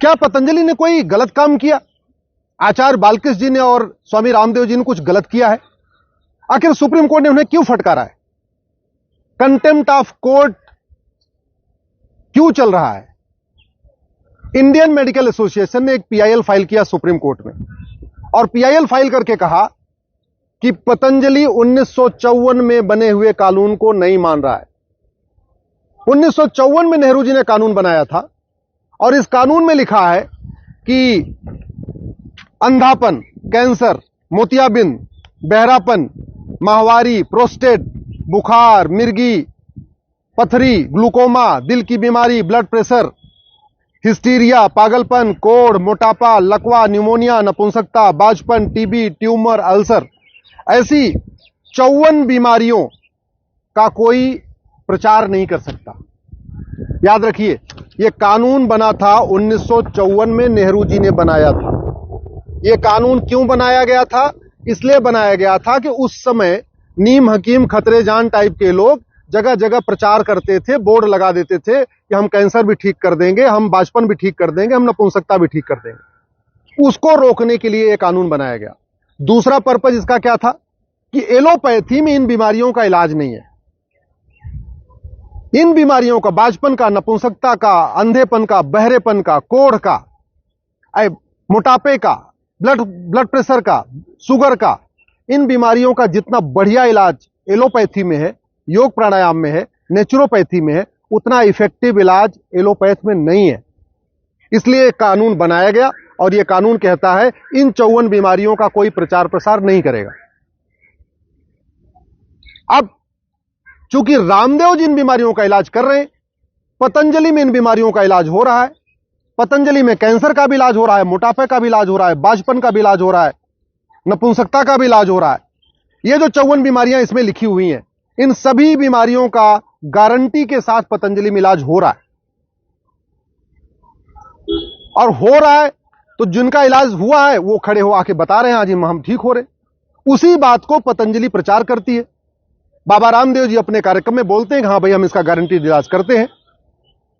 क्या पतंजलि ने कोई गलत काम किया? आचार्य बालकृष्ण जी ने और स्वामी रामदेव जी ने कुछ गलत किया है? आखिर सुप्रीम कोर्ट ने उन्हें क्यों फटकारा है? कंटेम्प्ट ऑफ कोर्ट क्यों चल रहा है? इंडियन मेडिकल एसोसिएशन ने एक पीआईएल फाइल किया सुप्रीम कोर्ट में और पीआईएल फाइल करके कहा कि पतंजलि 1954 में बने हुए कानून को नहीं मान रहा है। 1954 में नेहरू जी ने कानून बनाया था और इस कानून में लिखा है कि अंधापन, कैंसर, मोतियाबिंद, बहरापन, माहवारी, प्रोस्टेट, बुखार, मिर्गी, पथरी, ग्लूकोमा, दिल की बीमारी, ब्लड प्रेशर, हिस्टीरिया, पागलपन, कोढ़, मोटापा, लकवा, न्यूमोनिया, नपुंसकता, बाजपन, टीबी, ट्यूमर, अल्सर, ऐसी 54 बीमारियों का कोई प्रचार नहीं कर सकता। याद रखिए, यह कानून बना था 1954 में, नेहरू जी ने बनाया था। यह कानून क्यों बनाया गया था? इसलिए बनाया गया था कि उस समय नीम हकीम खतरे जान टाइप के लोग जगह जगह प्रचार करते थे, बोर्ड लगा देते थे कि हम कैंसर भी ठीक कर देंगे, हम बाजपन भी ठीक कर देंगे, हम नपुंसकता भी ठीक कर देंगे। उसको रोकने के लिए यह कानून बनाया गया। दूसरा पर्पज इसका क्या था कि एलोपैथी में इन बीमारियों का इलाज नहीं है। इन बीमारियों का, बाजपन का, नपुंसकता का, अंधेपन का, बहरेपन का, कोढ़ का, मोटापे का, ब्लड प्रेशर का, शुगर का, इन बीमारियों का जितना बढ़िया इलाज एलोपैथी में है, योग प्राणायाम में है, नेचुरोपैथी में है, उतना इफेक्टिव इलाज एलोपैथ में नहीं है। इसलिए कानून बनाया गया और यह कानून कहता है इन 54 बीमारियों का कोई प्रचार प्रसार नहीं करेगा। अब चूंकि रामदेव जी इन बीमारियों का इलाज कर रहे हैं, पतंजलि में इन बीमारियों का इलाज हो रहा है, पतंजलि में कैंसर का भी इलाज हो रहा है, मोटापे का भी इलाज हो रहा है, बाजपन का भी इलाज हो रहा है, नपुंसकता का भी इलाज हो रहा है। ये जो 54 बीमारियां इसमें लिखी हुई हैं, इन सभी बीमारियों का गारंटी के साथ पतंजलि में इलाज हो रहा है। और हो रहा है तो जिनका इलाज हुआ है वो खड़े हो आके बता रहे हैं आज हम ठीक हो रहे। उसी बात को पतंजलि प्रचार करती है। बाबा रामदेव जी अपने कार्यक्रम में बोलते हैं कि हां भाई हम इसका गारंटी इलाज करते हैं,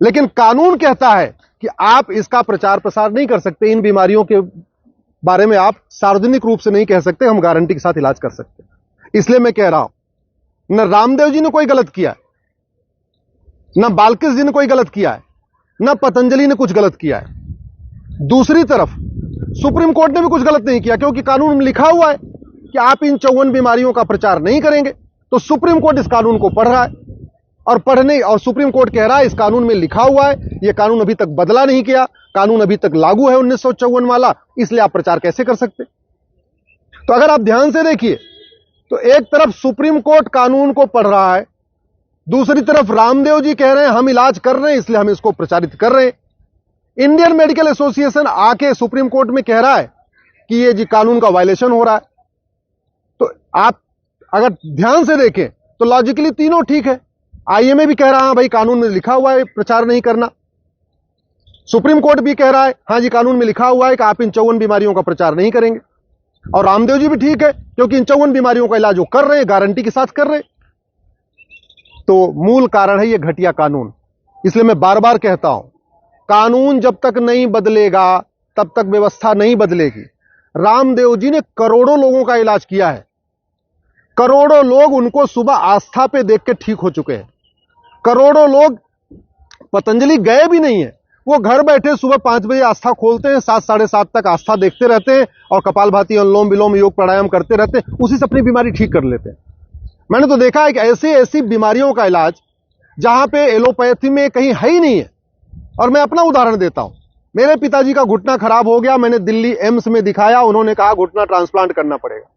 लेकिन कानून कहता है कि आप इसका प्रचार प्रसार नहीं कर सकते। इन बीमारियों के बारे में आप सार्वजनिक रूप से नहीं कह सकते हम गारंटी के साथ इलाज कर सकते। इसलिए मैं कह रहा हूं, न रामदेव जी ने कोई गलत किया है, न बालकृष्ण जी ने कोई गलत किया है, न पतंजलि ने कुछ गलत किया है। दूसरी तरफ सुप्रीम कोर्ट ने भी कुछ गलत नहीं किया, क्योंकि कानून में लिखा हुआ है कि आप इन 54 बीमारियों का प्रचार नहीं करेंगे। तो सुप्रीम कोर्ट इस कानून को पढ़ रहा है और सुप्रीम कोर्ट कह रहा है इस कानून में लिखा हुआ है, यह कानून अभी तक बदला नहीं किया, कानून अभी तक लागू है 1954 वाला, इसलिए आप प्रचार कैसे कर सकते। तो अगर आप ध्यान से देखिए तो एक तरफ सुप्रीम कोर्ट कानून को पढ़ रहा है, दूसरी तरफ रामदेव जी कह रहे हैं हम इलाज कर रहे हैं इसलिए हम इसको प्रचारित कर रहे हैं। इंडियन मेडिकल एसोसिएशन आके सुप्रीम कोर्ट में कह रहा है कि ये जी कानून का वायलेशन हो रहा है। तो आप अगर ध्यान से देखें तो लॉजिकली तीनों ठीक है। आईएमए भी कह रहा है भाई कानून में लिखा हुआ है प्रचार नहीं करना, सुप्रीम कोर्ट भी कह रहा है हां जी कानून में लिखा हुआ है कि आप इन 54 बीमारियों का प्रचार नहीं करेंगे, और रामदेव जी भी ठीक है क्योंकि इन 54 बीमारियों का इलाज वो कर रहे हैं, गारंटी के साथ कर रहे हैं। तो मूल कारण है ये घटिया कानून। इसलिए मैं बार बार कहता हूं, कानून जब तक नहीं बदलेगा तब तक व्यवस्था नहीं बदलेगी। रामदेव जी ने करोड़ों लोगों का इलाज किया है, करोड़ों लोग उनको सुबह आस्था पे देख के ठीक हो चुके हैं, करोड़ों लोग पतंजलि गए भी नहीं है, वो घर बैठे सुबह 5 बजे आस्था खोलते हैं, 7 साढ़े 7 तक आस्था देखते रहते हैं और कपालभाति, अनुलोम विलोम, योग प्राणायाम करते रहते हैं, उसी से अपनी बीमारी ठीक कर लेते हैं। मैंने तो देखा है कि ऐसी ऐसी बीमारियों का इलाज जहां पे एलोपैथी में कहीं है ही नहीं है। और मैं अपना उदाहरण देता हूं, मेरे पिताजी का घुटना खराब हो गया, मैंने दिल्ली एम्स में दिखाया, उन्होंने कहा घुटना ट्रांसप्लांट करना पड़ेगा।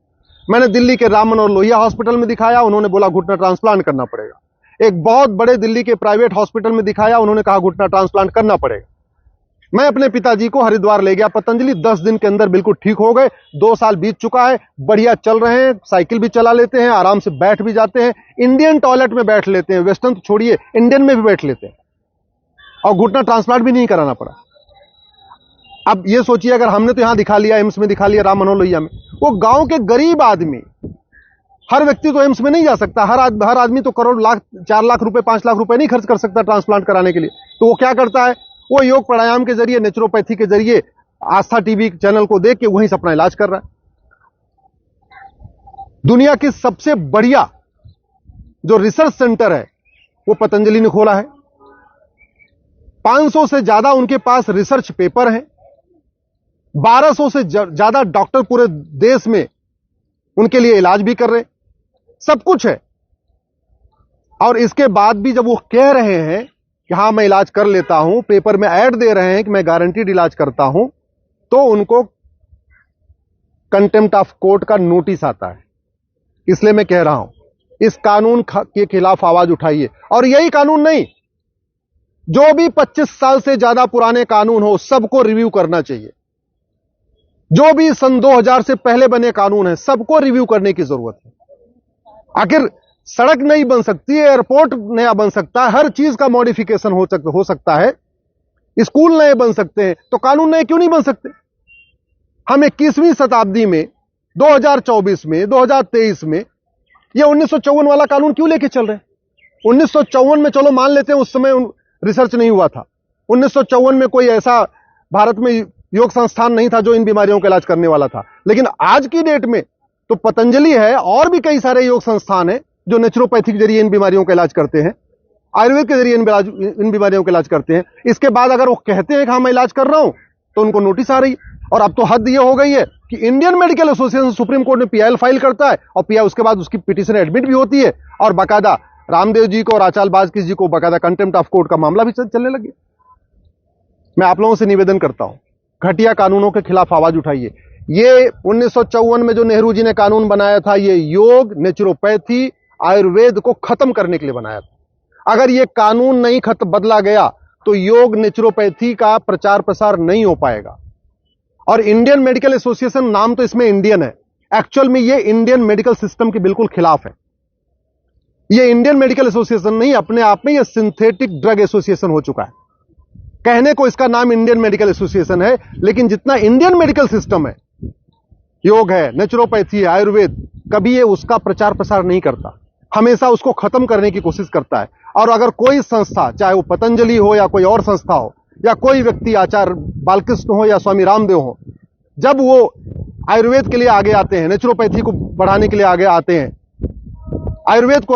मैंने दिल्ली के राम मनोहर लोहिया हॉस्पिटल में दिखाया, उन्होंने बोला घुटना ट्रांसप्लांट करना पड़ेगा। एक बहुत बड़े दिल्ली के प्राइवेट हॉस्पिटल में दिखाया, उन्होंने कहा घुटना ट्रांसप्लांट करना पड़ेगा। मैं अपने पिताजी को हरिद्वार ले गया पतंजलि, 10 दिन के अंदर बिल्कुल ठीक हो गए। 2 साल बीत चुका है, बढ़िया चल रहे हैं, साइकिल भी चला लेते हैं, आराम से बैठ भी जाते हैं, इंडियन टॉयलेट में बैठ लेते हैं, वेस्टर्न तो छोड़िए इंडियन में भी बैठ लेते हैं, और घुटना ट्रांसप्लांट भी नहीं कराना पड़ा। अब ये सोचिए अगर हमने तो यहां दिखा लिया, एम्स में दिखा लिया, राम मनोहर लोहिया में, वो गांव के गरीब आदमी, हर व्यक्ति तो एम्स में नहीं जा सकता, हर आदमी तो करोड़ लाख 4 लाख रुपए 5 लाख रुपए नहीं खर्च कर सकता ट्रांसप्लांट कराने के लिए। तो वो क्या करता है, वो योग प्राणायाम के जरिए, नेचुरोपैथी के जरिए आस्था टीवी चैनल को देख के वहीं से अपना इलाज कर रहा है। दुनिया की सबसे बढ़िया जो रिसर्च सेंटर है वो पतंजलि ने खोला है। 500 से ज्यादा उनके पास रिसर्च पेपर हैं। 1200 से ज्यादा डॉक्टर पूरे देश में उनके लिए इलाज भी कर रहे हैं। सब कुछ है। और इसके बाद भी जब वो कह रहे हैं कि हां मैं इलाज कर लेता हूं, पेपर में ऐड दे रहे हैं कि मैं गारंटीड इलाज करता हूं, तो उनको कंटेम्प्ट ऑफ कोर्ट का नोटिस आता है। इसलिए मैं कह रहा हूं, इस कानून के खिलाफ आवाज उठाइए। और यही कानून नहीं, जो भी 25 साल से ज्यादा पुराने कानून हो सबको रिव्यू करना चाहिए। जो भी सन 2000 से पहले बने कानून हैं सबको रिव्यू करने की जरूरत है। आखिर सड़क नहीं बन सकती, एयरपोर्ट नया बन सकता है, हर चीज का मॉडिफिकेशन हो सकता है, स्कूल नए बन सकते हैं, तो कानून नए क्यों नहीं बन सकते? हम 21वीं शताब्दी में 2024 में 2023 में ये 1954 वाला कानून क्यों लेके चल रहे हैं? 1954 में चलो मान लेते हैं उस समय रिसर्च नहीं हुआ था। 1954 में कोई ऐसा भारत में योग संस्थान नहीं था जो इन बीमारियों का इलाज करने वाला था। लेकिन आज की डेट में तो पतंजलि है और भी कई सारे योग संस्थान हैं जो नेचुरोपैथी के जरिए इन बीमारियों का इलाज करते हैं, आयुर्वेद के जरिए इन बीमारियों का इलाज करते हैं। इसके बाद अगर वो कहते हैं कि हाँ मैं इलाज कर रहा हूं तो उनको नोटिस आ रही है। और अब तो हद ये हो गई है कि Indian medical association supreme court में पीआईएल फाइल करता है और पीआई उसके बाद उसकी पिटीशन एडमिट भी होती है और बाकायदा रामदेव जी को और आचार्य बाजपेयी जी को बाकायदा कंटेम्प्ट ऑफ कोर्ट का मामला भी चलने लगे। मैं आप लोगों से निवेदन करता हूं, घटिया कानूनों के खिलाफ आवाज उठाइए। ये 1954 में जो नेहरू जी ने कानून बनाया था, ये योग, नेचुरोपैथी, आयुर्वेद को खत्म करने के लिए बनाया था। अगर ये कानून नहीं बदला गया तो योग, नेचुरोपैथी का प्रचार प्रसार नहीं हो पाएगा। और इंडियन मेडिकल एसोसिएशन, नाम तो इसमें इंडियन है, एक्चुअल में ये इंडियन मेडिकल सिस्टम के बिल्कुल खिलाफ है। ये इंडियन मेडिकल एसोसिएशन नहीं, अपने आप में ये सिंथेटिक ड्रग एसोसिएशन हो चुका है। कहने को इसका नाम इंडियन मेडिकल एसोसिएशन है, लेकिन जितना इंडियन मेडिकल सिस्टम है, योग है, नेचुरोपैथी है, आयुर्वेद, कभी ये उसका प्रचार प्रसार नहीं करता, हमेशा उसको खत्म करने की कोशिश करता है। और अगर कोई संस्था, चाहे वो पतंजलि हो या कोई और संस्था हो या कोई व्यक्ति आचार्य बालकृष्ण हो या स्वामी रामदेव हो, जब वो आयुर्वेद के लिए आगे आते हैं, नेचुरोपैथी को बढ़ाने के लिए आगे आते हैं, आयुर्वेद को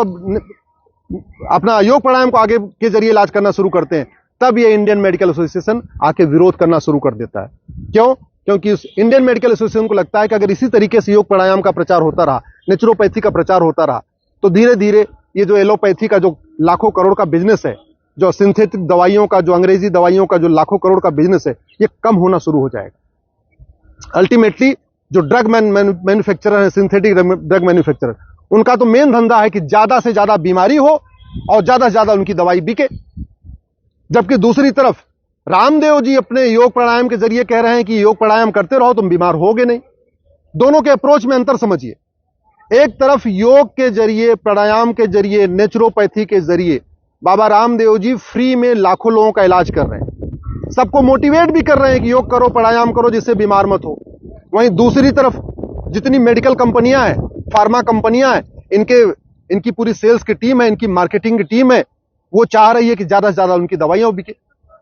अपना योग प्राणायाम को आगे के जरिए इलाज करना शुरू करते हैं, तब ये इंडियन मेडिकल एसोसिएशन आके विरोध करना शुरू कर देता है। क्यों? क्योंकि उस इंडियन मेडिकल एसोसिएशन को लगता है कि अगर इसी तरीके से योग प्राणायाम का प्रचार होता रहा, नेचुरोपैथी का प्रचार होता रहा, तो धीरे धीरे ये जो एलोपैथी का जो लाखों करोड़ का बिजनेस है, जो सिंथेटिक दवाइयों का, जो अंग्रेजी दवाइयों का जो लाखों करोड़ का बिजनेस है, ये कम होना शुरू हो जाएगा। अल्टीमेटली जो ड्रग मैन्युफैक्चरर है, सिंथेटिक ड्रग मैन्युफैक्चरर, उनका तो मेन धंधा है कि ज्यादा से ज्यादा बीमारी हो और ज्यादा से ज्यादा उनकी दवाई बिके। जबकि दूसरी तरफ रामदेव जी अपने योग प्राणायाम के जरिए कह रहे हैं कि योग प्राणायाम करते रहो तुम बीमार होगे नहीं। दोनों के अप्रोच में अंतर समझिए। एक तरफ योग के जरिए, प्राणायाम के जरिए, नेचुरोपैथी के जरिए बाबा रामदेव जी फ्री में लाखों लोगों का इलाज कर रहे हैं, सबको मोटिवेट भी कर रहे हैं कि योग करो, प्राणायाम करो, जिससे बीमार मत हो। वहीं दूसरी तरफ जितनी मेडिकल कंपनियां हैं, फार्मा कंपनियां हैं, इनकी पूरी सेल्स की टीम है, इनकी मार्केटिंग की टीम है, वो चाह रही है कि ज्यादा से ज्यादा उनकी दवाइयां बिके।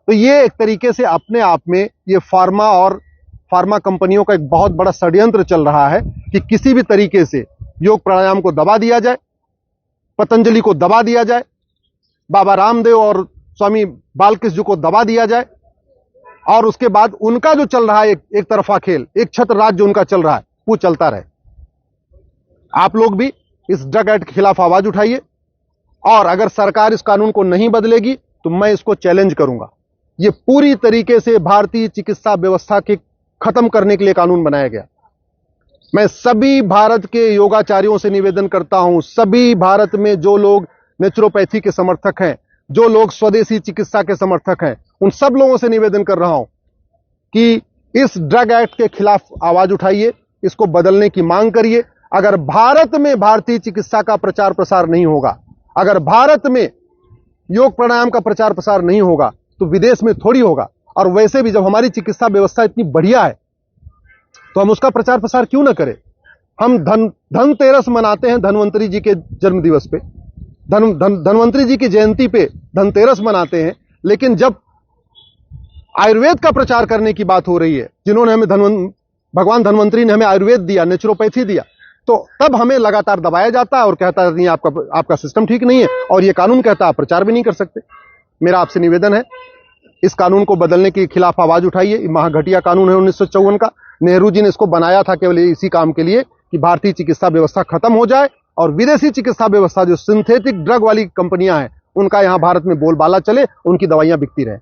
तो ये एक तरीके से अपने आप में ये फार्मा कंपनियों का एक बहुत बड़ा षड्यंत्र चल रहा है कि किसी भी तरीके से योग प्राणायाम को दबा दिया जाए, पतंजलि को दबा दिया जाए, बाबा रामदेव और स्वामी बालकृष्ण जी को दबा दिया जाए, और उसके बाद उनका जो चल रहा है एक तरफा खेल, एक छत्र राज जो उनका चल रहा है, वो चलता रहे। आप लोग भी इस ड्रग एक्ट के खिलाफ आवाज उठाइए, और अगर सरकार इस कानून को नहीं बदलेगी तो मैं इसको चैलेंज करूंगा। ये पूरी तरीके से भारतीय चिकित्सा व्यवस्था के खत्म करने के लिए कानून बनाया गया। मैं सभी भारत के योगाचार्यों से निवेदन करता हूं, सभी भारत में जो लोग नेचुरोपैथी के समर्थक हैं, जो लोग स्वदेशी चिकित्सा के समर्थक हैं, उन सब लोगों से निवेदन कर रहा हूं कि इस ड्रग एक्ट के खिलाफ आवाज उठाइए, इसको बदलने की मांग करिए। अगर भारत में भारतीय चिकित्सा का प्रचार प्रसार नहीं होगा, अगर भारत में योग प्राणायाम का प्रचार प्रसार नहीं होगा, तो विदेश में थोड़ी होगा। और वैसे भी जब हमारी चिकित्सा व्यवस्था इतनी बढ़िया है तो हम उसका प्रचार प्रसार क्यों ना करें। हम धनतेरस मनाते हैं, धन्वंतरी जी के जन्म दिवस पे, धन्वंतरी जी की जयंती पे धनतेरस मनाते हैं, लेकिन जब आयुर्वेद का प्रचार करने की बात हो रही है, जिन्होंने हमें भगवान धन्वंतरी ने हमें आयुर्वेद दिया, नेचुरोपैथी दिया, तो तब हमें लगातार दबाया जाता है और कहता है नहीं आपका सिस्टम ठीक नहीं है, और ये कानून कहता है आप प्रचार भी नहीं कर सकते। मेरा आपसे निवेदन है, इस कानून को बदलने के खिलाफ आवाज उठाइए। महाघटिया कानून है 1954 का। नेहरू जी ने इसको बनाया था केवल इसी काम के लिए कि भारतीय चिकित्सा व्यवस्था खत्म हो जाए और विदेशी चिकित्सा व्यवस्था, जो सिंथेटिक ड्रग वाली कंपनियां हैं, उनका यहां भारत में बोलबाला चले, उनकी दवाइयां बिकती रहे।